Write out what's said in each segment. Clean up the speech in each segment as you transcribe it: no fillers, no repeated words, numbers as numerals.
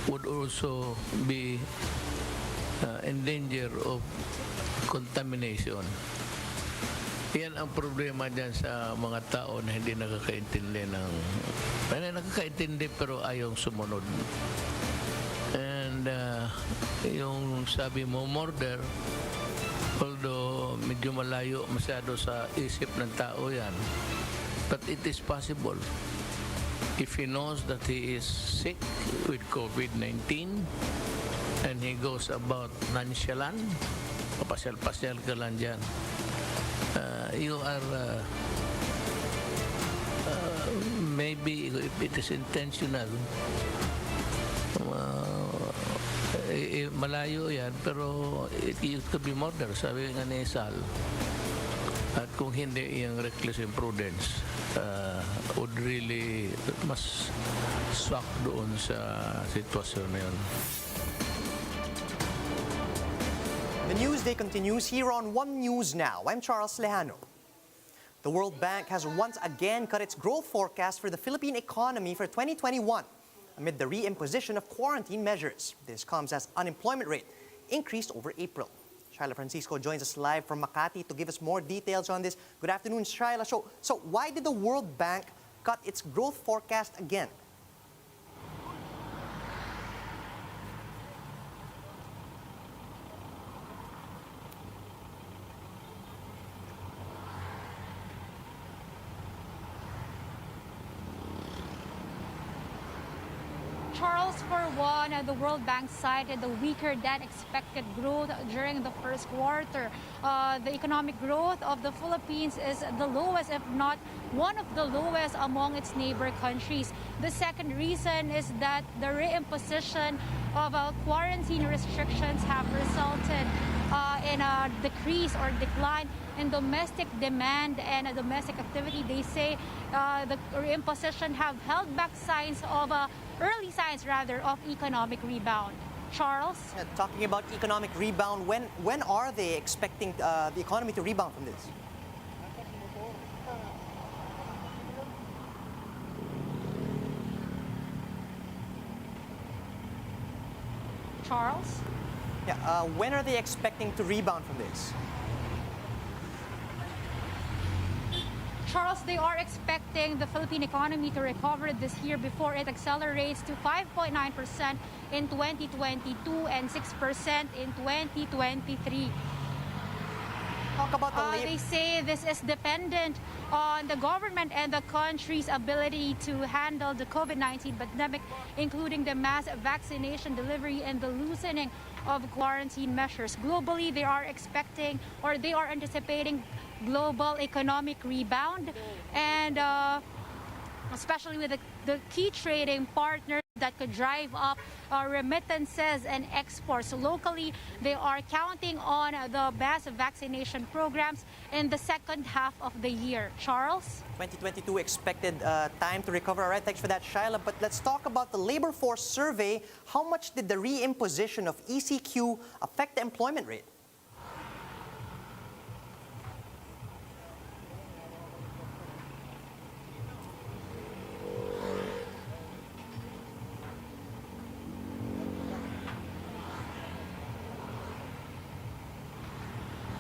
would also be in danger of contamination. Yan ang problema dyan sa mga tao na hindi nakakaintindi nakakaintindi pero ayaw sumunod. And yung sabi mo, murder, although medyo malayo masyado sa isip ng tao yan, but it is possible. If he knows that he is sick with COVID-19 and he goes about nonchalant, papasyal-pasyal ka lang dyan, you are maybe if it is intentional, malayo yan, pero it could be murder, sabi nga ni Sal. At kung hindi, yung reckless imprudence would really mas swak doon sa sitwasyon na yun. The news day continues here on One News Now. I'm Charles Lejano. The World Bank has once again cut its growth forecast for the Philippine economy for 2021 amid the reimposition of quarantine measures. This comes as unemployment rate increased over April. Shyla Francisco joins us live from Makati to give us more details on this. Good afternoon, Shyla. So why did the World Bank cut its growth forecast again? Charles, for one, the World Bank cited the weaker than expected growth during the first quarter. The economic growth of the Philippines is the lowest, if not one of the lowest among its neighbor countries. The second reason is that the reimposition of quarantine restrictions have resulted in a decrease or decline in domestic demand and domestic activity. They say the reimposition have held back early signs of economic rebound. Charles? Talking about economic rebound, when are they expecting the economy to rebound from this? Charles? Yeah, when are they expecting to rebound from this? Charles, they are expecting the Philippine economy to recover this year before it accelerates to 5.9% in 2022 and 6% in 2023. Talk about the They say this is dependent on the government and the country's ability to handle the COVID-19 pandemic, including the mass vaccination delivery and the loosening of quarantine measures. Globally, they are expecting or they are anticipating global economic rebound, and especially with the key trading partners that could drive up remittances and exports. Locally, they are counting on the mass vaccination programs in the second half of the year. Charles? 2022 expected time to recover. All right, thanks for that, Shyla. But let's talk about the labor force survey. How much did the reimposition of ECQ affect the employment rate?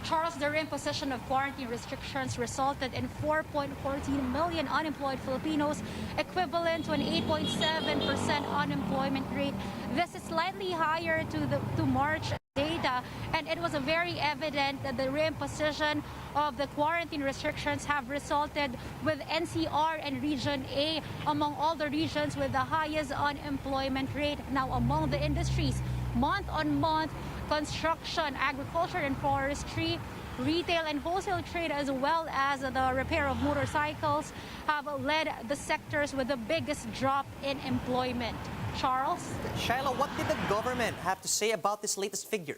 Charles, the reimposition of quarantine restrictions resulted in 4.14 million unemployed Filipinos, equivalent to an 8.7% unemployment rate. This is slightly higher to March data, and it was very evident that the reimposition of the quarantine restrictions have resulted with NCR and Region A among all the regions with the highest unemployment rate. Now, among the industries, month-on-month, construction, agriculture and forestry, retail and wholesale trade, as well as the repair of motorcycles, have led the sectors with the biggest drop in employment. Charles? Shyla, what did the government have to say about this latest figure?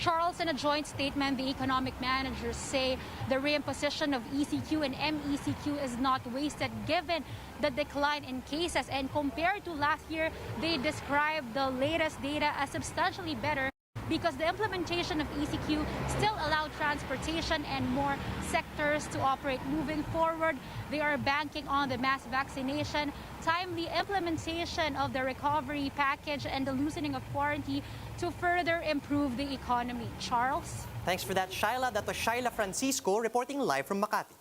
Charles, in a joint statement, the economic managers say the reimposition of ECQ and MECQ is not wasted given the decline in cases. And compared to last year, they describe the latest data as substantially better because the implementation of ECQ still allowed transportation and more sectors to operate. Moving forward, they are banking on the mass vaccination, timely implementation of the recovery package, and the loosening of quarantine to further improve the economy. Charles? Thanks for that, Shaila. That was Shaila Francisco reporting live from Makati.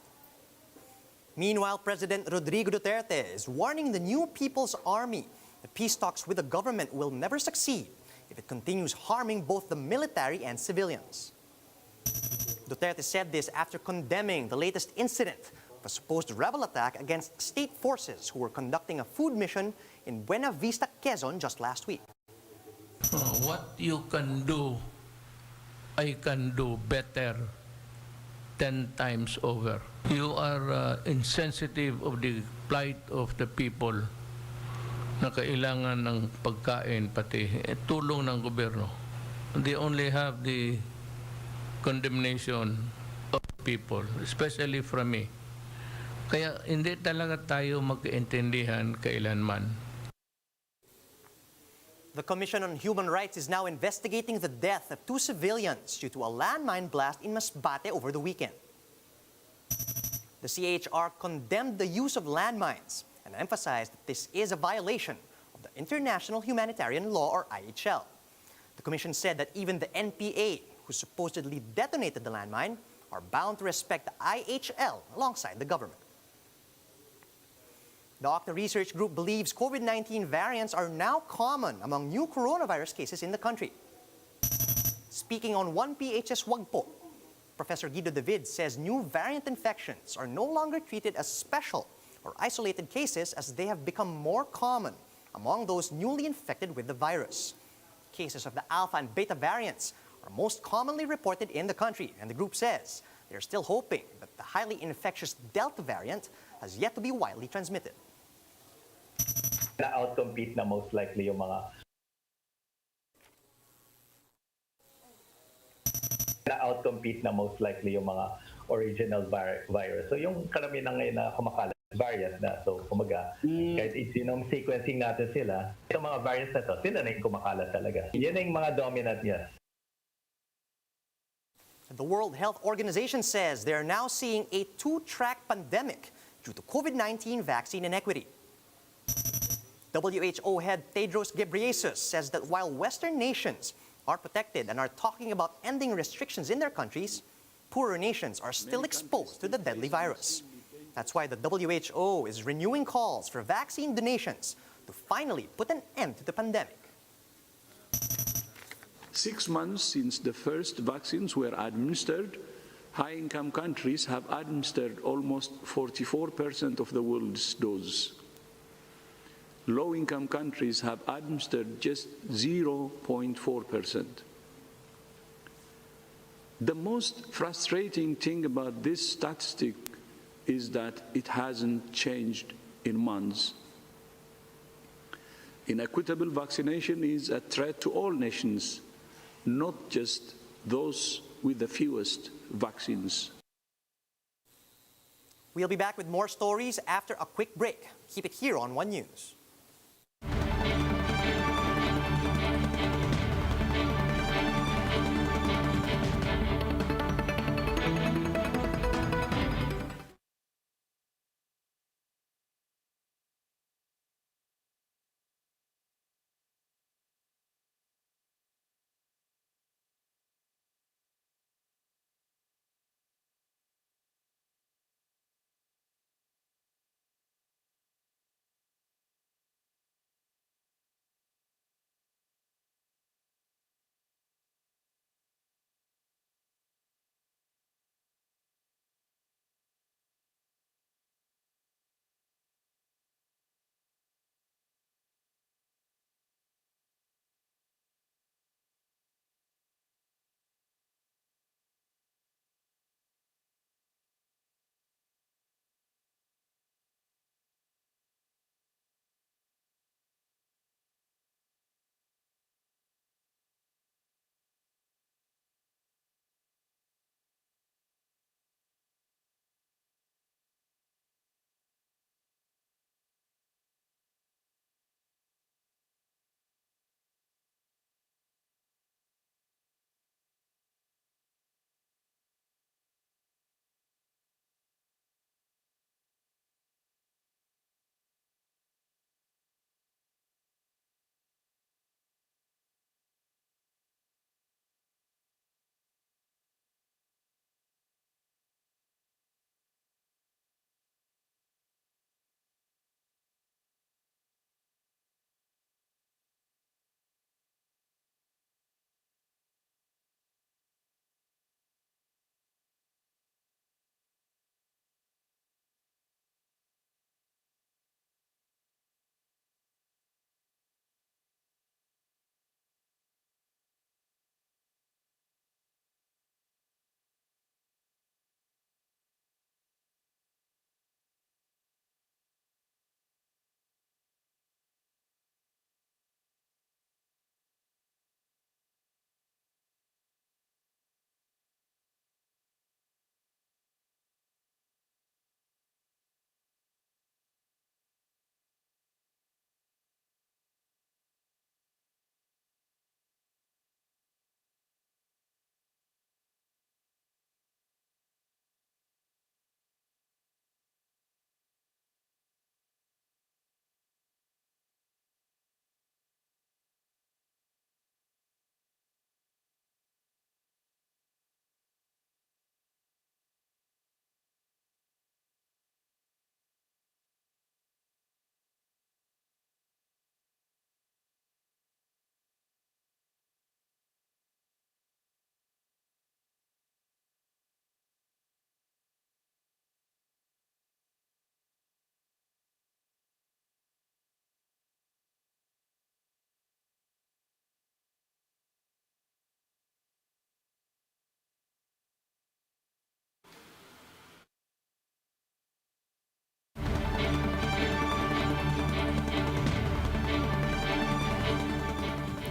Meanwhile, President Rodrigo Duterte is warning the new People's Army that peace talks with the government will never succeed if it continues harming both the military and civilians. Duterte said this after condemning the latest incident of a supposed rebel attack against state forces who were conducting a food mission in Buena Vista, Quezon just last week. What you can do, I can do better 10 times over. You are insensitive of the plight of the people na kailangan ng pagkain pati tulong ng gobyerno. They only have the condemnation of people, especially from me. Kaya hindi talaga tayo magkaintindihan kailanman. The Commission on Human Rights is now investigating the death of 2 civilians due to a landmine blast in Masbate over the weekend. The CHR condemned the use of landmines and emphasized that this is a violation of the International Humanitarian Law, or IHL. The Commission said that even the NPA, who supposedly detonated the landmine, are bound to respect the IHL alongside the government. The OCTA Research Group believes COVID-19 variants are now common among new coronavirus cases in the country. Speaking on 1PH's Wagpo, Professor Guido David says new variant infections are no longer treated as special or isolated cases as they have become more common among those newly infected with the virus. Cases of the alpha and beta variants are most commonly reported in the country, and the group says they're still hoping that the highly infectious Delta variant has yet to be widely transmitted. Na-outcompete na most likely yung mga original virus. So yung karamihan ngayon na kumakalat, variant na. So kumaga, kahit genome sequencing natin sila, itong mga variants na to, sila na yung kumakalat talaga. Yan yung mga dominant niya. The World Health Organization says they're now seeing a two-track pandemic due to COVID-19 vaccine inequity. WHO head Tedros Ghebreyesus says that while Western nations are protected and are talking about ending restrictions in their countries, poorer nations are still exposed to the deadly virus. That's why the WHO is renewing calls for vaccine donations to finally put an end to the pandemic. 6 months since the first vaccines were administered, high-income countries have administered almost 44% of the world's doses. Low-income countries have administered just 0.4%. The most frustrating thing about this statistic is that it hasn't changed in months. Inequitable vaccination is a threat to all nations, not just those with the fewest vaccines. We'll be back with more stories after a quick break. Keep it here on One News.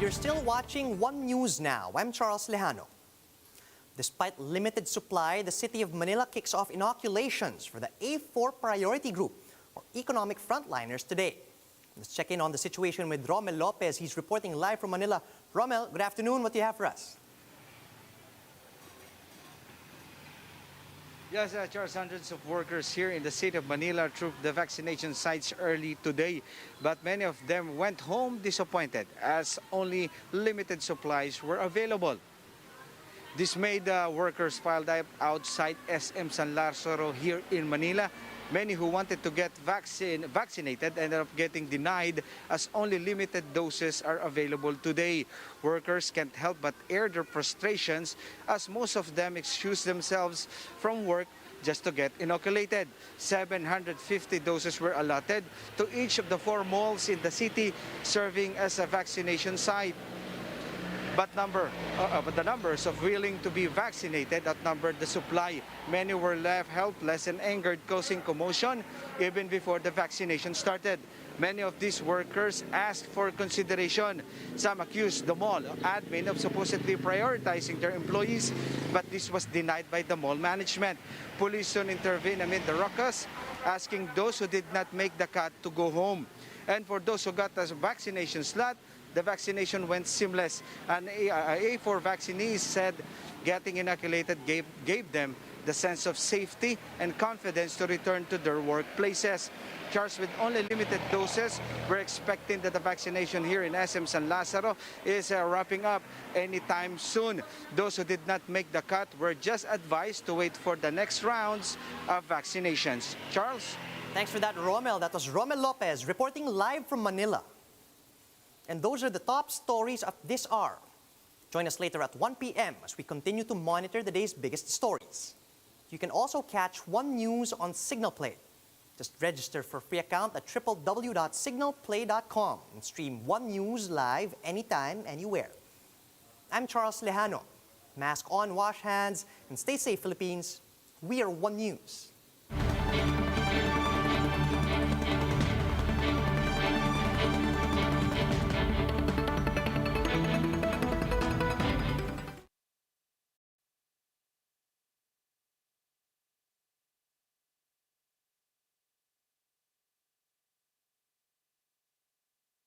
You're still watching One News Now. I'm Charles Lejano. Despite limited supply, the City of Manila kicks off inoculations for the A4 priority group, or economic frontliners, today. Let's check in on the situation with Romel Lopez. He's reporting live from Manila. Romel, good afternoon. What do you have for us? Yes, Charles, hundreds of workers here in the city of Manila trooped the vaccination sites early today, but many of them went home disappointed as only limited supplies were available. This made workers piled up outside SM San Lazaro here in Manila. Many who wanted to get vaccinated ended up getting denied as only limited doses are available today. Workers can't help but air their frustrations as most of them excuse themselves from work just to get inoculated. 750 doses were allotted to each of the 4 malls in the city, serving as a vaccination site. But the numbers of willing to be vaccinated outnumbered the supply. Many were left helpless and angered, causing commotion even before the vaccination started. Many of these workers asked for consideration. Some accused the mall admin of supposedly prioritizing their employees, but this was denied by the mall management. Police soon intervened amid the ruckus, asking those who did not make the cut to go home. And for those who got a vaccination slot, the vaccination went seamless. An A4 vaccinee said getting inoculated gave them the sense of safety and confidence to return to their workplaces. Charged with only limited doses, we're expecting that the vaccination here in SM San Lazaro is wrapping up anytime soon. Those who did not make the cut were just advised to wait for the next rounds of vaccinations. Charles? Thanks for that, Romel. That was Romel Lopez reporting live from Manila. And those are the top stories of this hour. Join us later at 1 p.m. as we continue to monitor the day's biggest stories. You can also catch One News on Signal Play. Just register for a free account at www.signalplay.com and stream One News live anytime, anywhere. I'm Charles Lejano. Mask on, wash hands, and stay safe, Philippines. We are One News.